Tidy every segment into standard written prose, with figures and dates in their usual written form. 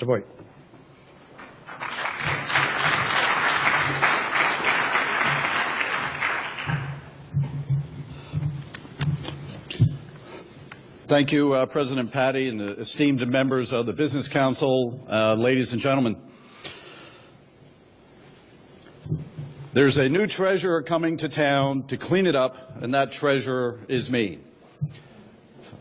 Otto Voit. Thank you, President Patty and the esteemed members of the Business Council, ladies and gentlemen. There's a new treasurer coming to town to clean it up, and that treasurer is me.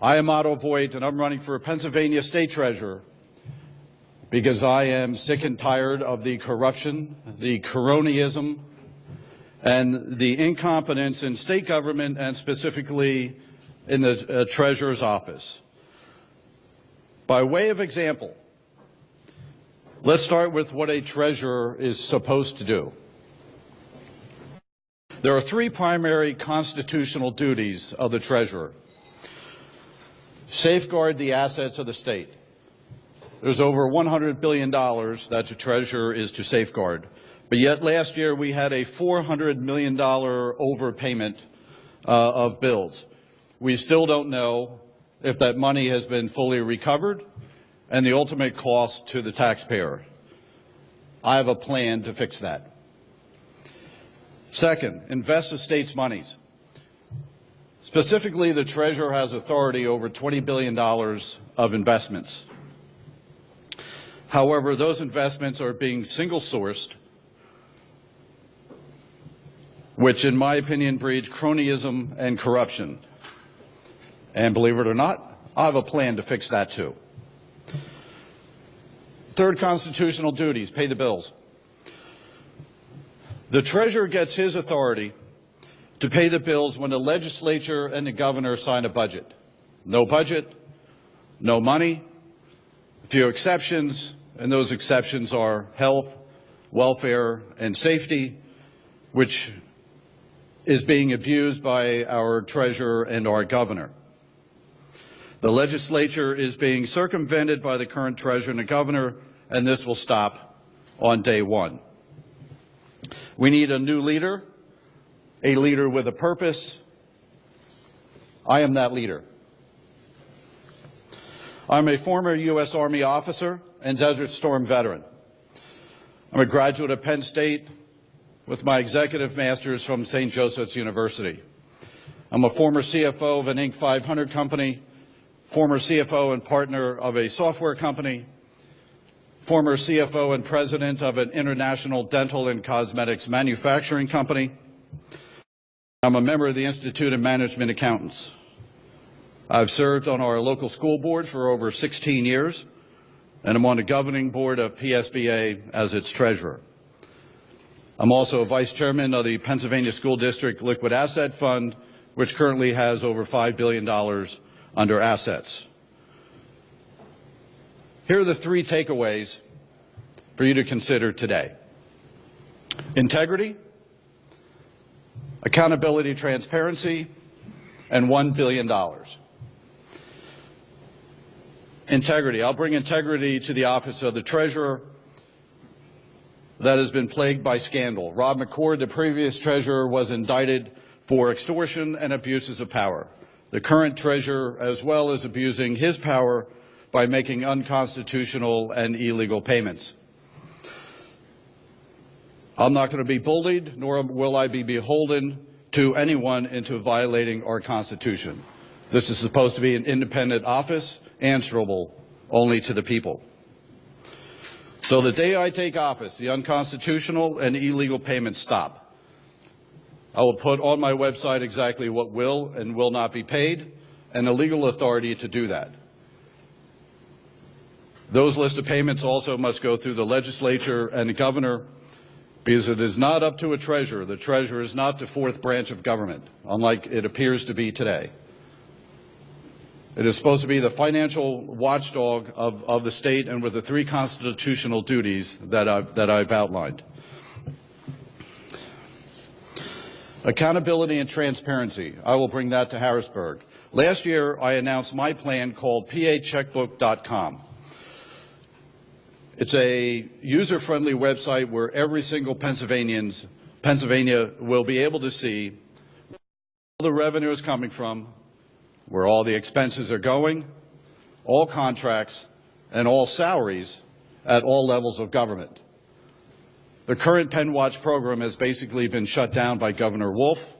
I am Otto Voit, and I'm running for Pennsylvania State Treasurer because I am sick and tired of the corruption, the cronyism, and the incompetence in state government, and specifically in the Treasurer's office. By way of example, let's start with what a treasurer is supposed to do. There are three primary constitutional duties of the treasurer. Safeguard the assets of the state. There's over $100 billion that the treasurer is to safeguard. But yet last year we had a $400 million overpayment of bills. We still don't know if that money has been fully recovered and the ultimate cost to the taxpayer. I have a plan to fix that. Second, invest the state's monies. Specifically, the treasurer has authority over $20 billion of investments. However, those investments are being single-sourced, which in my opinion breeds cronyism and corruption. And believe it or not, I have a plan to fix that too. Third constitutional duties, pay the bills. The treasurer gets his authority to pay the bills when the legislature and the governor sign a budget. No budget, no money, a few exceptions, and those exceptions are health, welfare, and safety, which is being abused by our treasurer and our governor. The legislature is being circumvented by the current treasurer and the governor, and this will stop on day one. We need a new leader, a leader with a purpose. I am that leader. I'm a former U.S. Army officer and Desert Storm veteran. I'm a graduate of Penn State with my executive master's from St. Joseph's University. I'm a former CFO of an Inc. 500 company, former CFO and partner of a software company, former CFO and president of an international dental and cosmetics manufacturing company. I'm a member of the Institute of Management Accountants. I've served on our local school board for over 16 years, and I'm on the governing board of PSBA as its treasurer. I'm also a vice chairman of the Pennsylvania School District Liquid Asset Fund, which currently has over $5 billion under assets. Here are the three takeaways for you to consider today. Integrity, accountability, transparency, and $1 billion. Integrity. I'll bring integrity to the office of the treasurer that has been plagued by scandal. Rob McCord, the previous treasurer, was indicted for extortion and abuses of power. The current treasurer, as well, is abusing his power by making unconstitutional and illegal payments. I'm not going to be bullied, nor will I be beholden to anyone into violating our Constitution. This is supposed to be an independent office, answerable only to the people. So the day I take office, the unconstitutional and illegal payments stop. I will put on my website exactly what will and will not be paid, and the legal authority to do that. Those list of payments also must go through the legislature and the governor, because it is not up to a treasurer. The treasurer is not the fourth branch of government, unlike it appears to be today. It is supposed to be the financial watchdog of the state, and with the three constitutional duties that I've outlined. Accountability and transparency. I will bring that to Harrisburg. Last year, I announced my plan called pacheckbook.com. It's a user-friendly website where every single Pennsylvania will be able to see where all the revenue is coming from, where all the expenses are going, all contracts, and all salaries, at all levels of government. The current PennWatch program has basically been shut down by Governor Wolf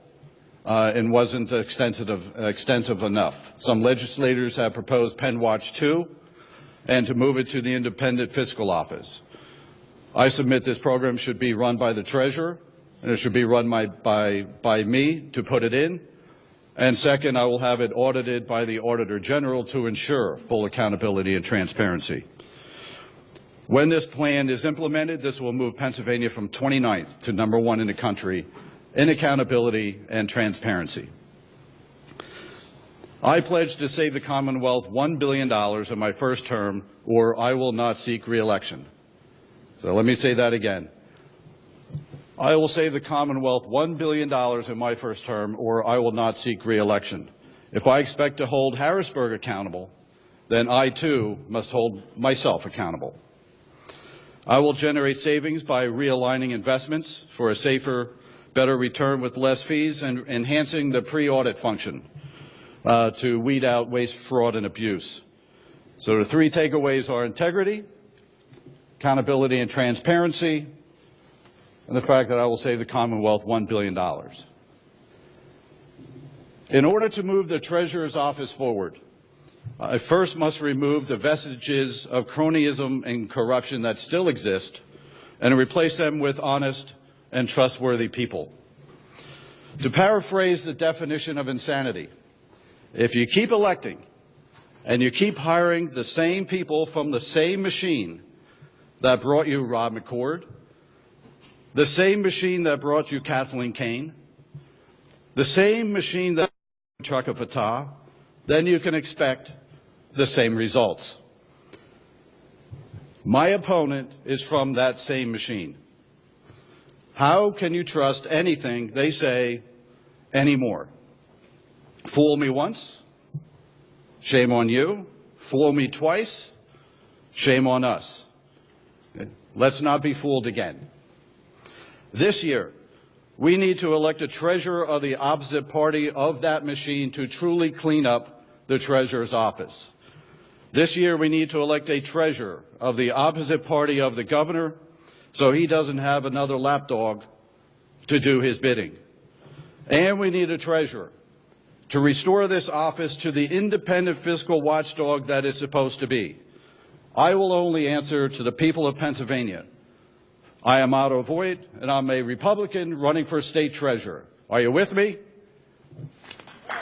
and wasn't extensive enough. Some legislators have proposed PennWatch 2 and to move it to the Independent Fiscal Office. I submit this program should be run by the Treasurer, and it should be run by me to put it in. And second, I will have it audited by the Auditor General to ensure full accountability and transparency. When this plan is implemented, this will move Pennsylvania from 29th to #1 in the country in accountability and transparency. I pledge to save the Commonwealth $1 billion in my first term, or I will not seek re-election. So let me say that again. I will save the Commonwealth $1 billion in my first term, or I will not seek re-election. If I expect to hold Harrisburg accountable, then I too must hold myself accountable. I will generate savings by realigning investments for a safer, better return with less fees and enhancing the pre-audit function to weed out waste, fraud, and abuse. So the three takeaways are integrity, accountability, and transparency, and the fact that I will save the Commonwealth $1 billion. In order to move the Treasurer's office forward, I first must remove the vestiges of cronyism and corruption that still exist and replace them with honest and trustworthy people. To paraphrase the definition of insanity, if you keep electing and you keep hiring the same people from the same machine that brought you Rob McCord, the same machine that brought you Kathleen Kane, the same machine that brought you Chaka Fattah, then you can expect the same results. My opponent is from that same machine. How can you trust anything they say anymore? Fool me once, shame on you. Fool me twice, shame on us. Let's not be fooled again. This year, we need to elect a treasurer of the opposite party of that machine to truly clean up the treasurer's office. This year, we need to elect a treasurer of the opposite party of the governor so he doesn't have another lapdog to do his bidding. And we need a treasurer to restore this office to the independent fiscal watchdog that it's supposed to be. I will only answer to the people of Pennsylvania. I am Otto Voit, and I'm a Republican running for state treasurer. Are you with me?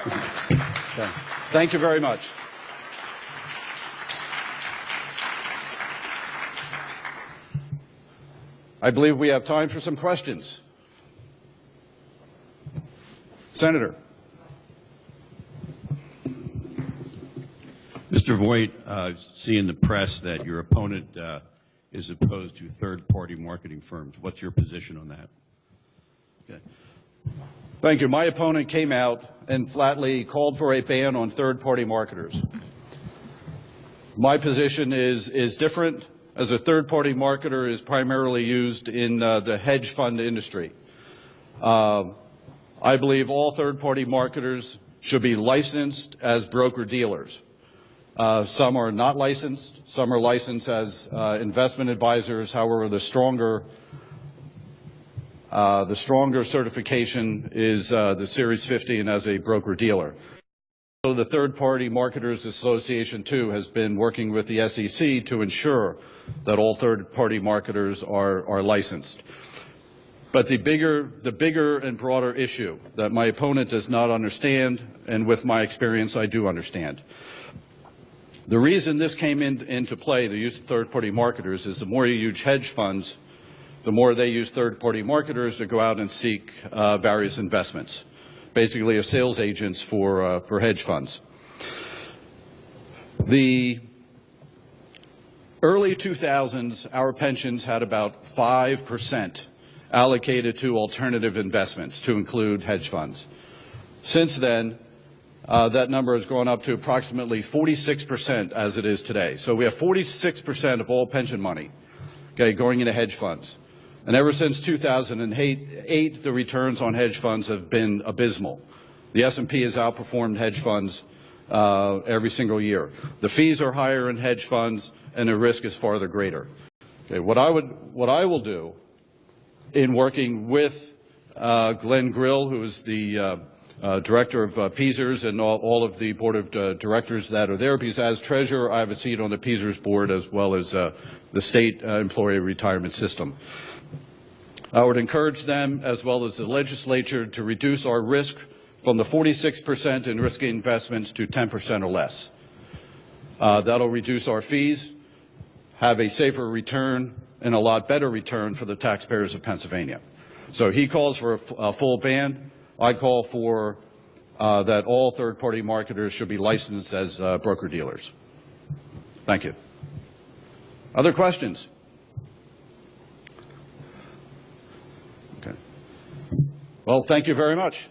Okay. Thank you very much. I believe we have time for some questions. Senator. Mr. Voit, see in the press that your opponent is opposed to third-party marketing firms. What's your position on that? Okay. Thank you. My opponent came out and flatly called for a ban on third-party marketers. My position is different, as a third-party marketer is primarily used in the hedge fund industry. I believe all third-party marketers should be licensed as broker-dealers. Some are not licensed. Some are licensed as investment advisors. However, the stronger certification is the Series 50 and as a broker-dealer. So the Third-Party Marketers Association, too, has been working with the SEC to ensure that all third-party marketers are licensed. But the bigger and broader issue that my opponent does not understand, and with my experience I do understand. The reason this came into play, the use of third-party marketers, is the more you use hedge funds, the more they use third-party marketers to go out and seek various investments, basically as sales agents for hedge funds. The early 2000s, our pensions had about 5% allocated to alternative investments, to include hedge funds. Since then, that number has gone up to approximately 46% as it is today. So we have 46% of all pension money, okay, going into hedge funds. And ever since 2008, the returns on hedge funds have been abysmal. The S&P has outperformed hedge funds every single year. The fees are higher in hedge funds, and the risk is farther greater. Okay, what I will do in working with Glenn Grill, who is the director of PEASERS, and all of the board of directors that are there, because as treasurer, I have a seat on the PEASERS board as well as the state employee retirement system. I would encourage them, as well as the legislature, to reduce our risk from the 46% in risky investments to 10% or less. That'll reduce our fees, have a safer return, and a lot better return for the taxpayers of Pennsylvania. So he calls for a full ban. I call for that all third-party marketers should be licensed as broker-dealers. Thank you. Other questions? Okay. Well, thank you very much.